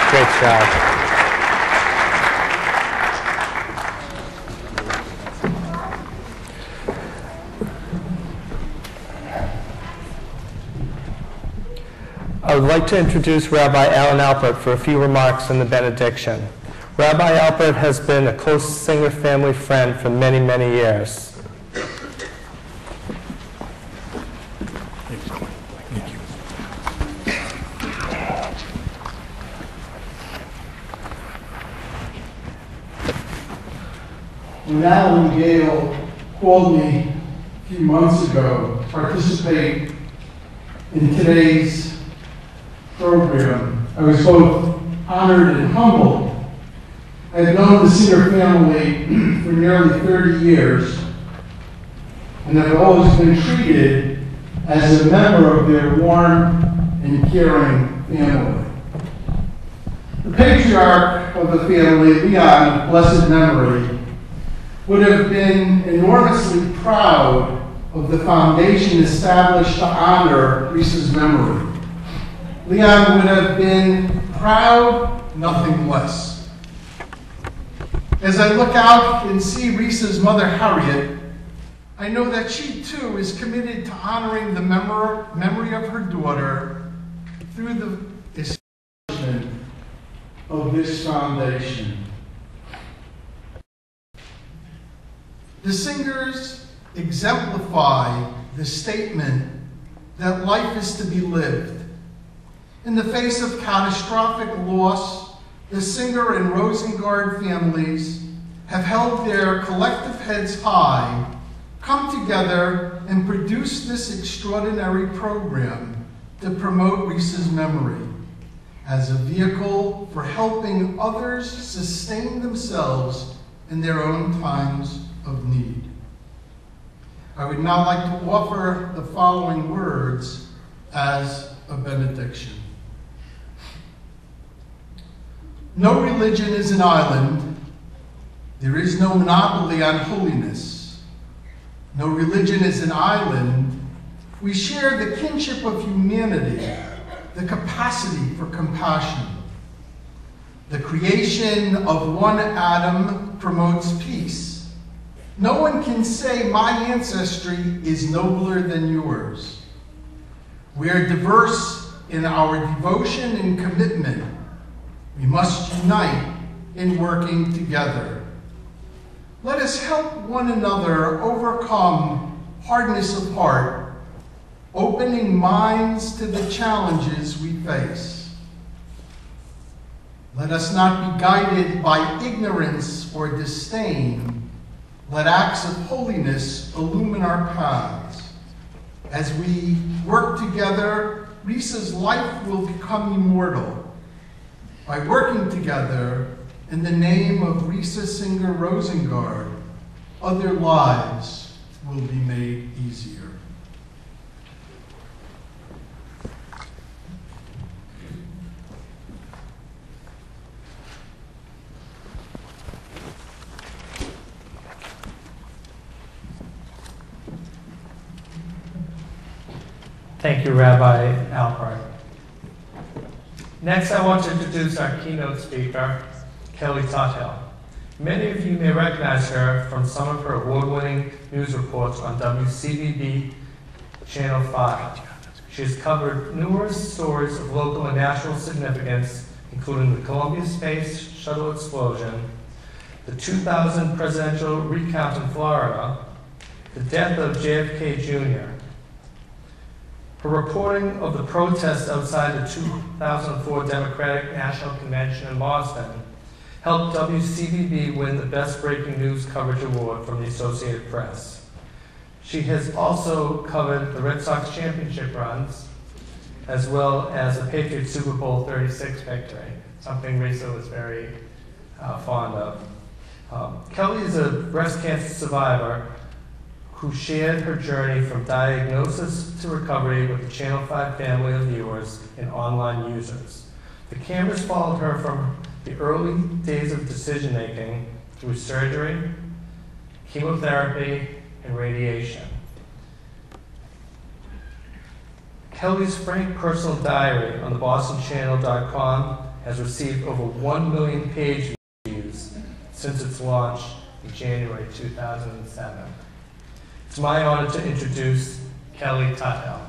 Great job. I would like to introduce Rabbi Alan Alpert for a few remarks in the benediction. Rabbi Alpert has been a close Singer family friend for many, many years. When Alan Gale called me a few months ago to participate in today's program, I was both honored and humbled. I have known the Singer family for nearly 30 years and have always been treated as a member of their warm and caring family. The patriarch of the family, Leon, of blessed memory, would have been enormously proud of the foundation established to honor Risa's memory. Leon would have been proud, nothing less. As I look out and see Risa's mother, Harriet, I know that she too is committed to honoring the memory of her daughter through the establishment of this foundation. The Singers exemplify the statement that life is to be lived. In the face of catastrophic loss, the Singer and Rosengard families have held their collective heads high, come together, and produced this extraordinary program to promote Risa's memory as a vehicle for helping others sustain themselves in their own times of need. I would now like to offer the following words as a benediction. No religion is an island. There is no monopoly on holiness. No religion is an island. We share the kinship of humanity, the capacity for compassion. The creation of one atom promotes peace. No one can say my ancestry is nobler than yours. We are diverse in our devotion and commitment. We must unite in working together. Let us help one another overcome hardness of heart, opening minds to the challenges we face. Let us not be guided by ignorance or disdain. Let acts of holiness illumine our paths. As we work together, Risa's life will become immortal. By working together in the name of Risa Singer Rosengard, other lives will be made easier. Thank you, Rabbi Alpert. Next, I want to introduce our keynote speaker, Kelly Tuthill. Many of you may recognize her from some of her award-winning news reports on WCVB Channel 5. She has covered numerous stories of local and national significance, including the Columbia Space Shuttle explosion, the 2000 presidential recount in Florida, the death of JFK Jr., her reporting of the protests outside the 2004 Democratic National Convention in Boston helped WCVB win the Best Breaking News Coverage Award from the Associated Press. She has also covered the Red Sox championship runs, as well as the Patriots Super Bowl 36 victory, something Risa was very fond of. Kelly is a breast cancer survivor who shared her journey from diagnosis to recovery with the Channel 5 family of viewers and online users. The cameras followed her from the early days of decision-making through surgery, chemotherapy, and radiation. Kelly's frank personal diary on the BostonChannel.com has received over 1 million page views since its launch in January 2007. It's my honor to introduce Kelly Tuthill.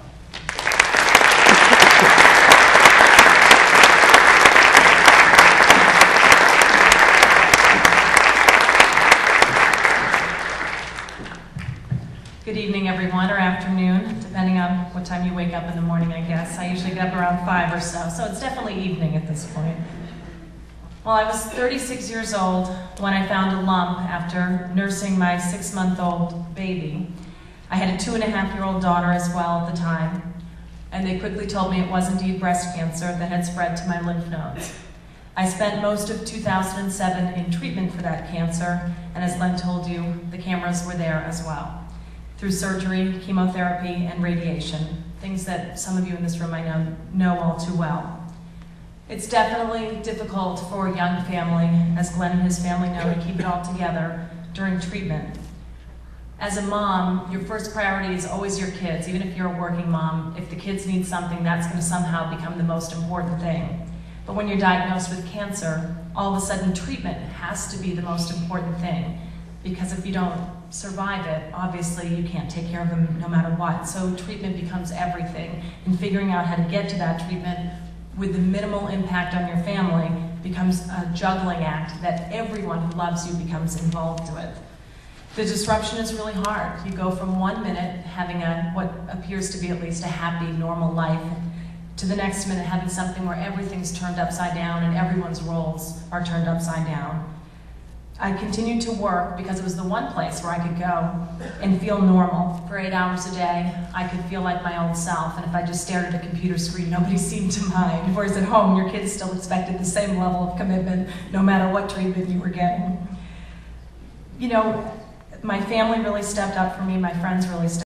Good evening, everyone, or afternoon, depending on what time you wake up in the morning, I guess. I usually get up around 5 or so it's definitely evening at this point. Well, I was 36 years old when I found a lump after nursing my 6-month-old baby. I had a 2.5-year-old daughter as well at the time, and they quickly told me it was indeed breast cancer that had spread to my lymph nodes. I spent most of 2007 in treatment for that cancer, and as Len told you, the cameras were there as well. Through surgery, chemotherapy, and radiation, things that some of you in this room I know all too well. It's definitely difficult for a young family, as Glenn and his family know, to keep it all together during treatment. As a mom, your first priority is always your kids. Even if you're a working mom, if the kids need something, that's going to somehow become the most important thing. But when you're diagnosed with cancer, all of a sudden treatment has to be the most important thing. Because if you don't survive it, obviously you can't take care of them no matter what. So treatment becomes everything. And figuring out how to get to that treatment with the minimal impact on your family becomes a juggling act that everyone who loves you becomes involved with. The disruption is really hard. You go from 1 minute having what appears to be at least a happy, normal life, to the next minute having something where everything's turned upside down and everyone's roles are turned upside down. I continued to work because it was the one place where I could go and feel normal. For 8 hours a day, I could feel like my old self, and if I just stared at a computer screen, nobody seemed to mind. Whereas at home, your kids still expected the same level of commitment, no matter what treatment you were getting. You know, my family really stepped up for me, my friends really stepped up.